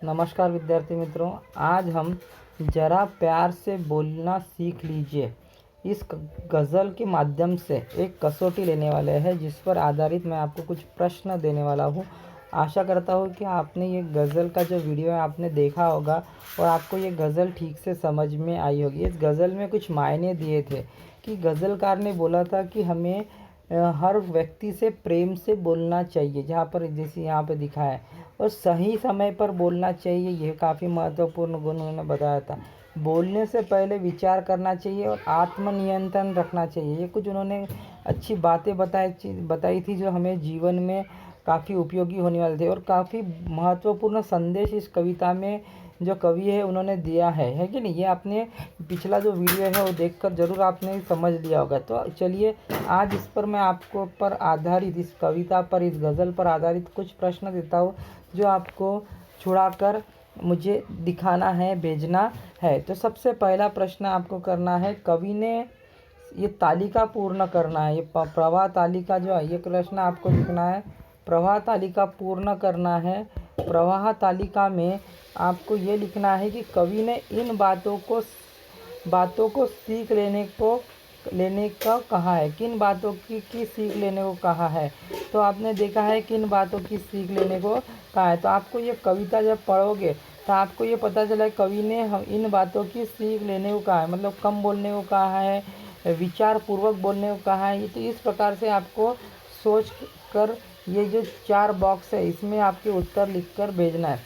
नमस्कार विद्यार्थी मित्रों, आज हम ज़रा प्यार से बोलना सीख लीजिए इस गज़ल के माध्यम से एक कसौटी लेने वाले हैं, जिस पर आधारित मैं आपको कुछ प्रश्न देने वाला हूँ। आशा करता हूँ कि आपने ये गज़ल का जो वीडियो है आपने देखा होगा और आपको ये गज़ल ठीक से समझ में आई होगी। इस गज़ल में कुछ मायने दिए थे कि गज़लकार ने बोला था कि हमें हर व्यक्ति से प्रेम से बोलना चाहिए, जहाँ पर जैसे यहाँ पे दिखा है, और सही समय पर बोलना चाहिए। ये काफ़ी महत्वपूर्ण गुण उन्होंने बताया था। बोलने से पहले विचार करना चाहिए और आत्मनियंत्रण रखना चाहिए। ये कुछ उन्होंने अच्छी बातें बताई थी जो हमें जीवन में काफ़ी उपयोगी होने वाले थे, और काफ़ी महत्वपूर्ण संदेश इस कविता में जो कवि है उन्होंने दिया है कि नहीं। ये आपने पिछला जो वीडियो है वो देखकर ज़रूर आपने समझ लिया होगा। तो चलिए आज इस पर मैं आपको पर आधारित, इस कविता पर, इस गज़ल पर आधारित कुछ प्रश्न देता हूँ जो आपको छुड़ाकर मुझे दिखाना है, भेजना है। तो सबसे पहला प्रश्न आपको करना है, कवि ने ये तालिका पूर्ण करना है। ये प्रवाह तालिका जो है, ये प्रश्न आपको लिखना है। प्रवाह तालिका पूर्ण करना है। प्रवाह तालिका में आपको ये लिखना है कि कवि ने इन बातों को सीख लेने का कहा है। किन बातों की सीख लेने को कहा है? तो आपने देखा है किन बातों की सीख लेने को कहा है। तो आपको ये कविता जब पढ़ोगे तो आपको ये पता चला कवि ने हम इन बातों की सीख लेने को कहा है, मतलब कम बोलने को कहा है, विचार पूर्वक बोलने को कहा है। तो इस प्रकार से आपको सोच कर ये जो 4 बॉक्स है इसमें आपके उत्तर लिखकर भेजना है।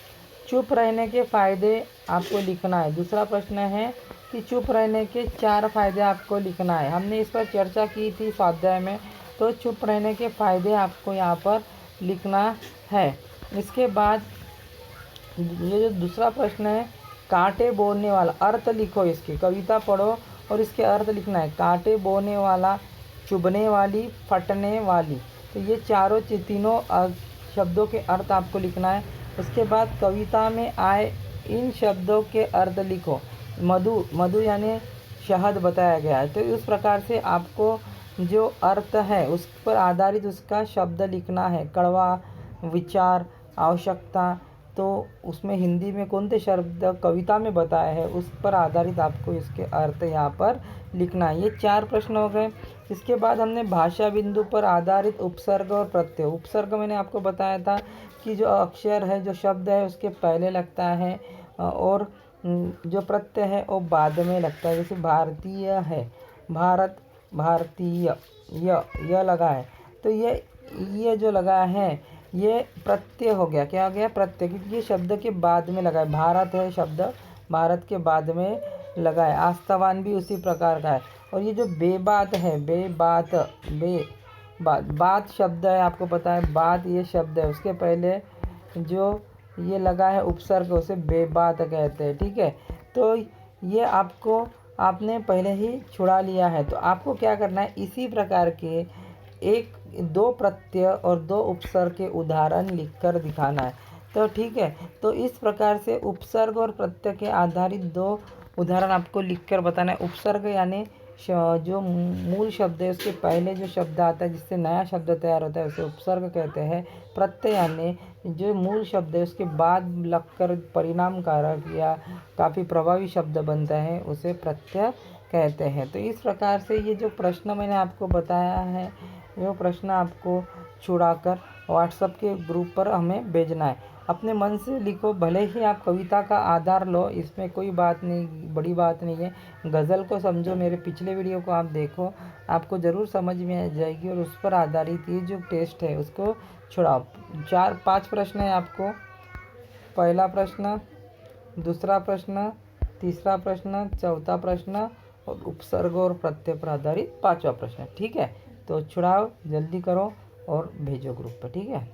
चुप रहने के फ़ायदे आपको लिखना है। दूसरा प्रश्न है कि चुप रहने के 4 फ़ायदे आपको लिखना है। हमने इस पर चर्चा की थी स्वाध्याय में, तो चुप रहने के फ़ायदे आपको यहाँ पर लिखना है। इसके बाद ये जो दूसरा प्रश्न है, कांटे बोने वाला, अर्थ लिखो। इसकी कविता पढ़ो और इसके अर्थ लिखना है। कांटे बोने वाला, चुभने वाली, फटने वाली। तो ये तीनों शब्दों के अर्थ आपको लिखना है। उसके बाद कविता में आए इन शब्दों के अर्थ लिखो। मधु यानी शहद बताया गया है। तो इस प्रकार से आपको जो अर्थ है उस पर आधारित उसका शब्द लिखना है। कड़वा, विचार, आवश्यकता, तो उसमें हिंदी में कौन से शब्द कविता में बताया है उस पर आधारित आपको इसके अर्थ यहाँ पर लिखना है। ये 4 प्रश्न हो गए। इसके बाद हमने भाषा बिंदु पर आधारित उपसर्ग और प्रत्यय। उपसर्ग मैंने आपको बताया था कि जो अक्षर है, जो शब्द है उसके पहले लगता है, और जो प्रत्यय है वो बाद में लगता है। जैसे भारतीय है, भारत, भारतीय, य लगा है, तो ये जो लगा है ये प्रत्यय हो गया। क्या हो गया? प्रत्यय, क्योंकि ये शब्द के बाद में लगा है। भारत है शब्द, भारत के बाद में लगा है। आस्थावान भी उसी प्रकार का है। और ये जो बेबात है, बात शब्द है, आपको पता है बात ये शब्द है, उसके पहले जो ये लगा है उपसर्ग उसे बेबात कहते हैं। ठीक है, तो ये आपने पहले ही छुड़ा लिया है। तो आपको क्या करना है, इसी प्रकार के 2 प्रत्यय और 2 उपसर्ग के उदाहरण लिखकर दिखाना है। तो ठीक है, तो इस प्रकार से उपसर्ग और प्रत्यय के आधारित 2 उदाहरण आपको लिखकर बताना है। उपसर्ग यानी जो मूल शब्द है उसके पहले जो शब्द आता है जिससे नया शब्द तैयार होता है उसे उपसर्ग कहते हैं। प्रत्यय यानी जो मूल शब्द है उसके बाद लगकर परिणाम कारक या काफ़ी प्रभावी शब्द बनता है उसे प्रत्यय कहते हैं। तो इस प्रकार से ये जो प्रश्न मैंने आपको बताया है, वो प्रश्न आपको छुड़ाकर व्हाट्सएप के ग्रुप पर हमें भेजना है। अपने मन से लिखो, भले ही आप कविता का आधार लो, इसमें कोई बात नहीं, बड़ी बात नहीं है। गज़ल को समझो, मेरे पिछले वीडियो को आप देखो, आपको ज़रूर समझ में आ जाएगी, और उस पर आधारित ये जो टेस्ट है उसको छुड़ाओ। 4-5 प्रश्न है आपको। पहला प्रश्न, दूसरा प्रश्न, तीसरा प्रश्न, चौथा प्रश्न, और उपसर्ग और प्रत्यय पर आधारित 5वां प्रश्न। ठीक है, तो छुड़ाओ, जल्दी करो और भेजो ग्रुप पर। ठीक है।